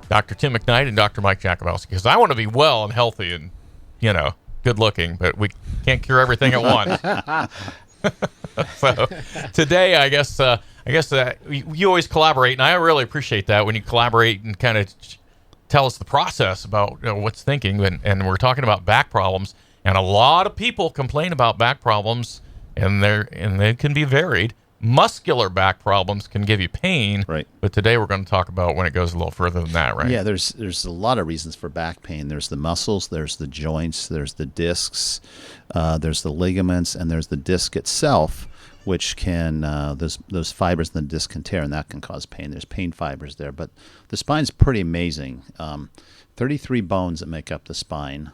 Dr. Tim McKnight and Dr. Mike Jakubowski, because I want to be well and healthy and, good looking, but we can't cure everything at once. So today, I guess you always collaborate, and I really appreciate that when you collaborate and kind of tell us the process about what's thinking. And we're talking about back problems, and a lot of people complain about back problems, and they can be varied. Muscular back problems can give you pain, right? But today we're going to talk about when it goes a little further than that, right? Yeah, there's a lot of reasons for back pain. There's the muscles, there's the joints, there's the discs, there's the ligaments, and there's the disc itself, which can those fibers in the disc can tear, and that can cause pain. There's pain fibers there, but the spine's pretty amazing. 33 bones that make up the spine.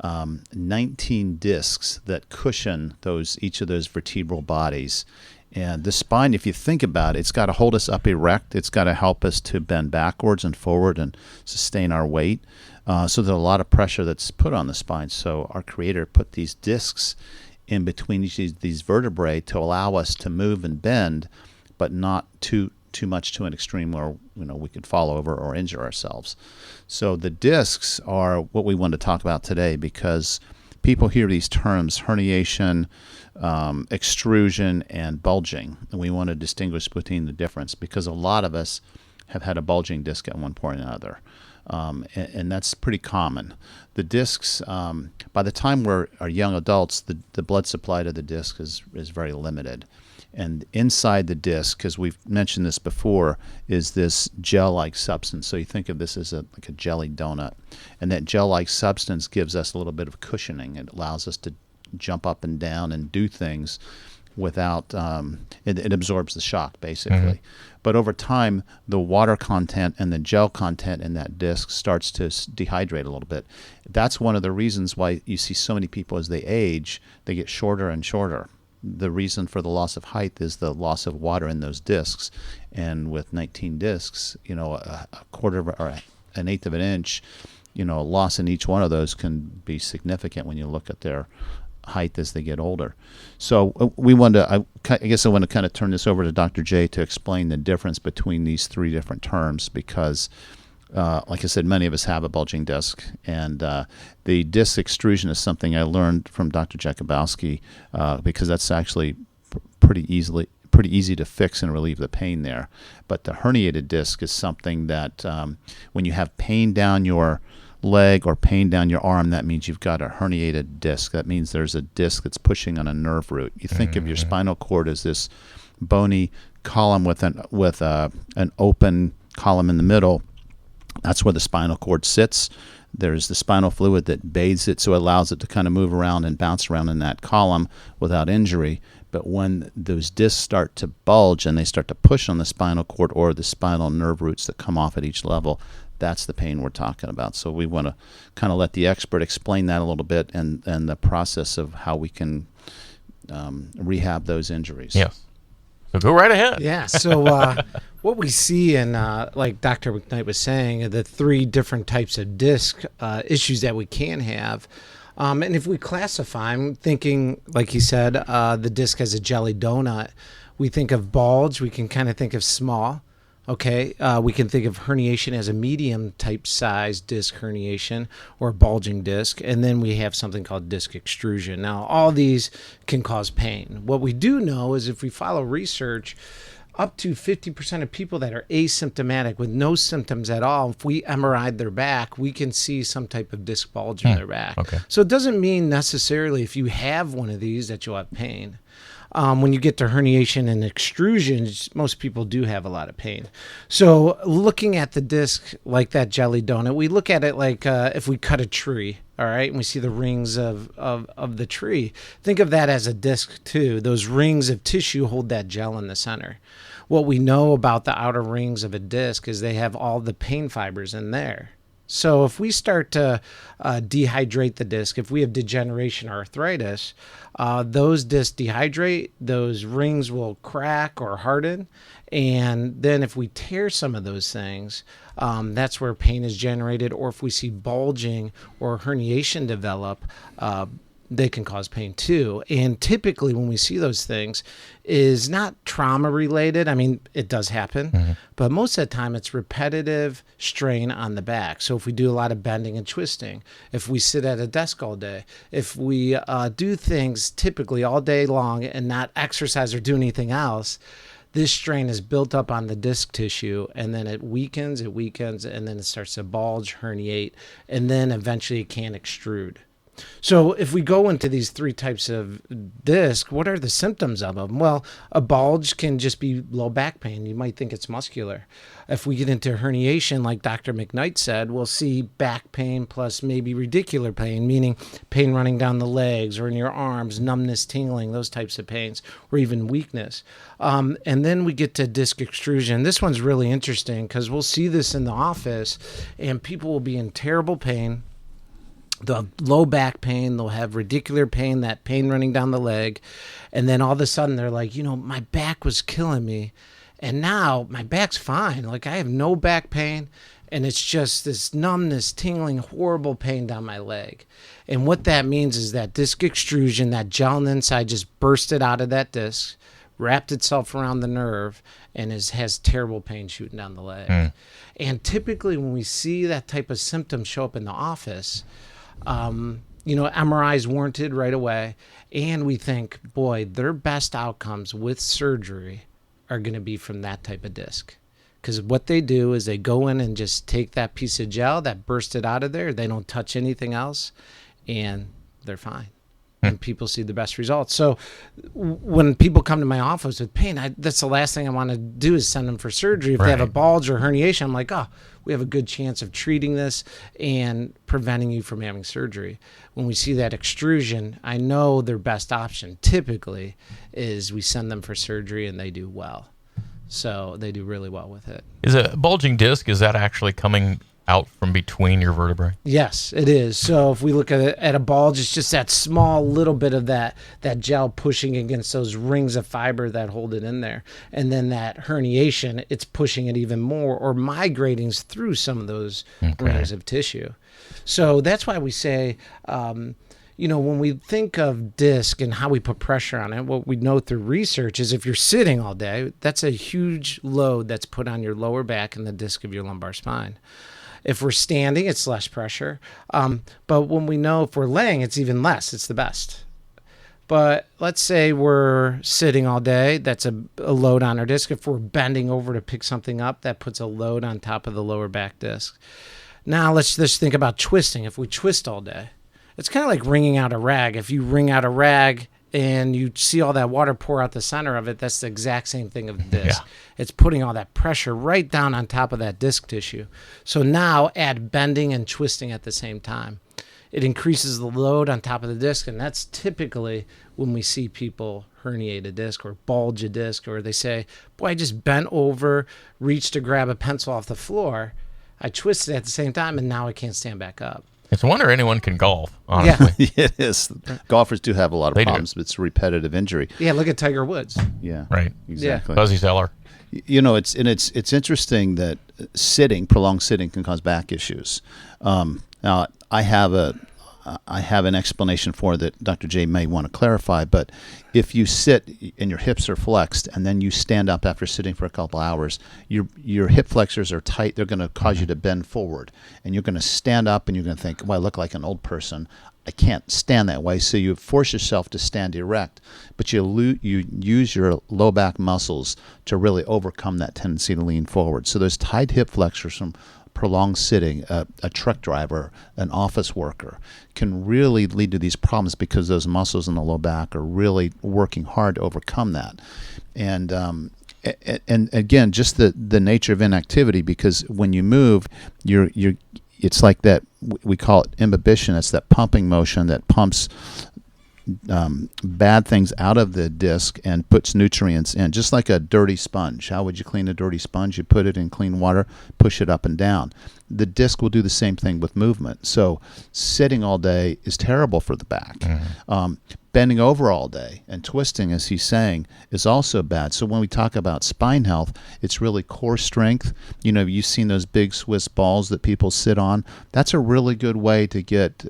19 discs that cushion each of those vertebral bodies. And the spine, if you think about it, it's got to hold us up erect. It's got to help us to bend backwards and forward and sustain our weight. So there's a lot of pressure that's put on the spine. So our Creator put these discs in between these vertebrae to allow us to move and bend, but not too much to an extreme where we could fall over or injure ourselves. So the discs are what we want to talk about today, because people hear these terms: herniation, extrusion, and bulging. And we want to distinguish between the difference, because a lot of us have had a bulging disc at one point or another. And that's pretty common. The discs, by the time we're young adults, the blood supply to the disc is very limited. And inside the disc, because we've mentioned this before, is this gel-like substance. So you think of this as like a jelly donut. And that gel-like substance gives us a little bit of cushioning. It allows us to jump up and down and do things without it absorbs the shock, basically. Mm-hmm. But over time, the water content and the gel content in that disc starts to dehydrate a little bit. That's one of the reasons why you see so many people, as they age, they get shorter and shorter. The reason for the loss of height is the loss of water in those discs. And with 19 discs, a quarter of, or an eighth of an inch, a loss in each one of those can be significant when you look at their height as they get older. So I guess I want to kind of turn this over to Dr. J to explain the difference between these three different terms, because like I said, many of us have a bulging disc, and the disc extrusion is something I learned from Dr. Jakubowski, because that's actually pretty easy to fix and relieve the pain there. But the herniated disc is something that when you have pain down your leg or pain down your arm, that means you've got a herniated disc. That means there's a disc that's pushing on a nerve root. You think of your spinal cord as this bony column with an open column in the middle. That's where the spinal cord sits. There's the spinal fluid that bathes it, so it allows it to kind of move around and bounce around in that column without injury. But when those discs start to bulge and they start to push on the spinal cord or the spinal nerve roots that come off at each level, that's the pain we're talking about. So we want to kind of let the expert explain that a little bit, and the process of how we can rehab those injuries. Yes. So go right ahead. Yeah. So what we see in, like Dr. McKnight was saying, are the three different types of disc issues that we can have. And if we classify them, thinking, like he said, the disc as a jelly donut, we think of bulge, we can kind of think of small. Okay, we can think of herniation as a medium type size disc herniation or bulging disc, and then we have something called disc extrusion. Now, all these can cause pain. What we do know is, if we follow research, up to 50% of people that are asymptomatic with no symptoms at all, if we MRI'd their back, we can see some type of disc bulge in their back. Okay. So it doesn't mean necessarily if you have one of these that you'll have pain. When you get to herniation and extrusion, most people do have a lot of pain. So looking at the disc like that jelly donut, we look at it like if we cut a tree, all right, and we see the rings of the tree. Think of that as a disc too. Those rings of tissue hold that gel in the center. What we know about the outer rings of a disc is they have all the pain fibers in there. So if we start to dehydrate the disc, if we have degeneration or arthritis, those discs dehydrate, those rings will crack or harden. And then if we tear some of those things, that's where pain is generated. Or if we see bulging or herniation develop, they can cause pain too. And typically when we see those things is not trauma related. I mean, it does happen, but most of the time it's repetitive strain on the back. So if we do a lot of bending and twisting, if we sit at a desk all day, if we do things typically all day long and not exercise or do anything else, this strain is built up on the disc tissue, and then it weakens, and then it starts to bulge, herniate, and then eventually it can extrude. So if we go into these three types of disc, what are the symptoms of them? Well, a bulge can just be low back pain. You might think it's muscular. If we get into herniation, like Dr. McKnight said, we'll see back pain plus maybe radicular pain, meaning pain running down the legs or in your arms, numbness, tingling, those types of pains, or even weakness. And then we get to disc extrusion. This one's really interesting because we'll see this in the office, and people will be in terrible pain. They'll have low back pain, they'll have radicular pain, that pain running down the leg, and then all of a sudden they're like, my back was killing me, and now my back's fine. Like, I have no back pain, and it's just this numbness, tingling, horrible pain down my leg. And what that means is that disc extrusion, that gel on the inside just bursted out of that disc, wrapped itself around the nerve, and has terrible pain shooting down the leg. And typically when we see that type of symptom show up in the office, MRI is warranted right away, and we think, boy, their best outcomes with surgery are going to be from that type of disc. Because what they do is they go in and just take that piece of gel that bursted out of there, they don't touch anything else, and they're fine. And people see the best results. So when people come to my office with pain, that's the last thing I want to do is send them for surgery. If they have a bulge or herniation, I'm like, we have a good chance of treating this and preventing you from having surgery. When we see that extrusion, I know their best option typically is we send them for surgery, and they do well. So they do really well with it. Is a bulging disc, is that actually coming out from between your vertebrae? Yes, it is. So if we look at a bulge, it's just that small little bit of that gel pushing against those rings of fiber that hold it in there. And then that herniation, it's pushing it even more or migrating through some of those rings of tissue. So that's why we say, when we think of disc and how we put pressure on it, what we know through research is if you're sitting all day, that's a huge load that's put on your lower back and the disc of your lumbar spine. If we're standing, it's less pressure. But when we know if we're laying, it's even less. It's the best. But let's say we're sitting all day. That's a load on our disc. If we're bending over to pick something up, that puts a load on top of the lower back disc. Now let's just think about twisting. If we twist all day, it's kind of like wringing out a rag. If you wring out a rag and you see all that water pour out the center of it, that's the exact same thing of the disc. Yeah. It's putting all that pressure right down on top of that disc tissue. So now add bending and twisting at the same time. It increases the load on top of the disc, and that's typically when we see people herniate a disc or bulge a disc, or they say, boy, I just bent over, reached to grab a pencil off the floor, I twisted at the same time, and now I can't stand back up. It's a wonder anyone can golf, honestly. Yeah, it is. Golfers do have a lot of problems, but it's repetitive injury. Yeah, look at Tiger Woods. Yeah, right. Exactly. Fuzzy Zeller. It's interesting that prolonged sitting can cause back issues. Now, I have an explanation for that Dr. J may want to clarify, but if you sit and your hips are flexed and then you stand up after sitting for a couple hours, your hip flexors are tight. They're going to cause you to bend forward, and you're going to stand up and you're going to think, well, I look like an old person. I can't stand that way. So you force yourself to stand erect, but you use your low back muscles to really overcome that tendency to lean forward. So those tight hip flexors from prolonged sitting, a truck driver, an office worker, can really lead to these problems because those muscles in the low back are really working hard to overcome that. And again, just the nature of inactivity, because when you move, it's like that, we call it imbibition. It's that pumping motion that pumps bad things out of the disc and puts nutrients in, just like a dirty sponge. How would you clean a dirty sponge? You put it in clean water, push it up and down. the disc will do the same thing with movement. So sitting all day is terrible for the back. Bending over all day and twisting, as he's saying, is also bad. So when we talk about spine health, it's really core strength. You've seen those big Swiss balls that people sit on. That's a really good way to get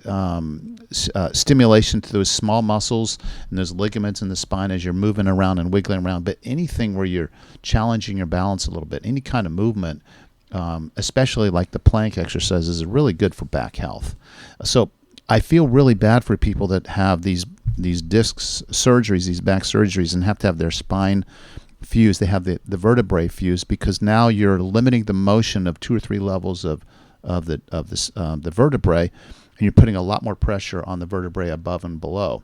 stimulation to those small muscles and those ligaments in the spine as you're moving around and wiggling around. But anything where you're challenging your balance a little bit, any kind of movement, especially like the plank exercises, is really good for back health. So I feel really bad for people that have these disc surgeries, these back surgeries, and have to have their spine fused. They have the vertebrae fused, because now you're limiting the motion of 2 or 3 levels of the vertebrae, and you're putting a lot more pressure on the vertebrae above and below.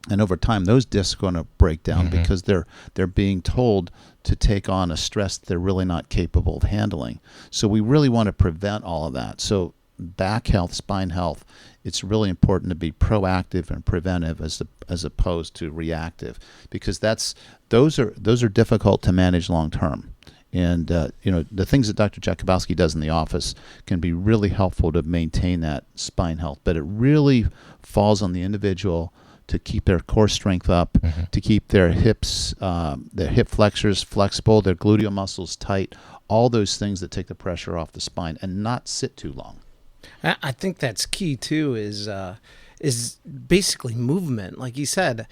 And over time, those discs are going to break down because they're being told to take on a stress that they're really not capable of handling. So we really want to prevent all of that. So back health, spine health, it's really important to be proactive and preventive as opposed to reactive, because those are difficult to manage long term. And the things that Dr. Jakubowski does in the office can be really helpful to maintain that spine health. But it really falls on the individual to keep their core strength up, to keep their hips, their hip flexors flexible, their gluteal muscles tight, all those things that take the pressure off the spine, and not sit too long. I think that's key too. Is basically movement, like you said.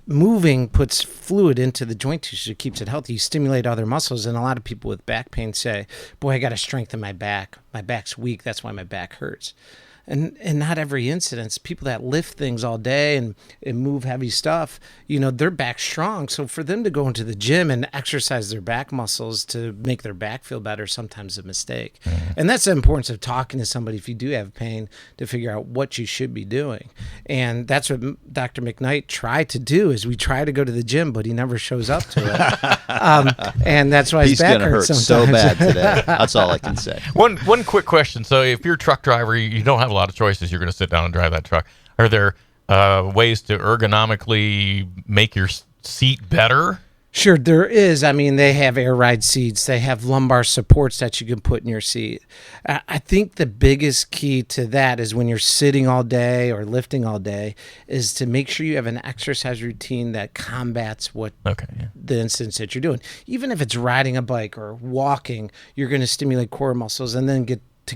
Moving puts fluid into the joint tissue, keeps it healthy. You stimulate other muscles, and a lot of people with back pain say, "Boy, I got to strengthen my back. My back's weak. That's why my back hurts." And not every incident. People that lift things all day and move heavy stuff, their back's strong. So for them to go into the gym and exercise their back muscles to make their back feel better, sometimes a mistake. And that's the importance of talking to somebody if you do have pain, to figure out what you should be doing. And that's what Dr. McKnight tried to do, is we try to go to the gym, but he never shows up to it. And that's why his back hurts sometimes. So bad today. That's all I can say. One quick question. So if you're a truck driver, you don't have a lot of choices. You're going to sit down and drive that truck. Are there ways to ergonomically make your seat better? Sure, there is. I mean, they have air ride seats. They have lumbar supports that you can put in your seat. I think the biggest key to that is when you're sitting all day or lifting all day, is to make sure you have an exercise routine that combats the incidents that you're doing. Even if it's riding a bike or walking, you're going to stimulate core muscles. And then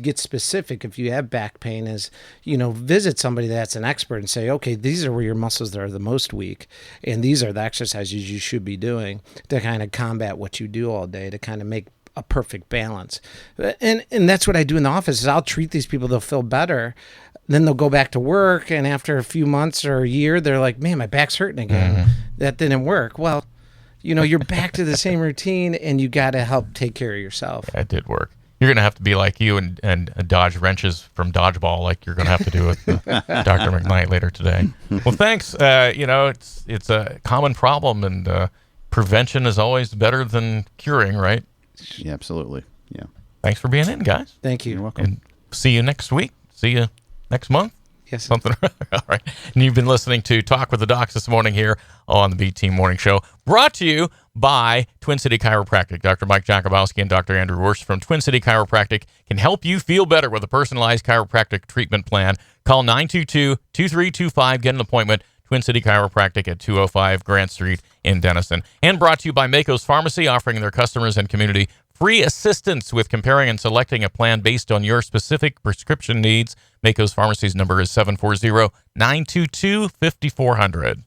get specific, if you have back pain, is, visit somebody that's an expert and say, okay, these are where your muscles that are the most weak, and these are the exercises you should be doing to kind of combat what you do all day, to kind of make a perfect balance. And that's what I do in the office, is I'll treat these people, they'll feel better, then they'll go back to work, and after a few months or a year, they're like, man, my back's hurting again. That didn't work. Well, you're back to the same routine, and you got to help take care of yourself. That did work. You're going to have to be like you and dodge wrenches from dodgeball, like you're going to have to do with Dr. McKnight later today. Well, thanks. It's a common problem, and prevention is always better than curing, right? Yeah, absolutely. Yeah. Thanks for being in, guys. Thank you. You're welcome. And see you next week. See you next month. Yes. Something. All right. And you've been listening to Talk with the Docs this morning here on the B-Team Morning Show, brought to you by Twin City Chiropractic. Dr. Mike Jakubowski and Dr. Andrew Worst from Twin City Chiropractic can help you feel better with a personalized chiropractic treatment plan. Call 922-2325. Get an appointment. Twin City Chiropractic at 205 Grant Street in Denison. And brought to you by Mako's Pharmacy, offering their customers and community free assistance with comparing and selecting a plan based on your specific prescription needs. Mako's Pharmacy's number is 740-922-5400.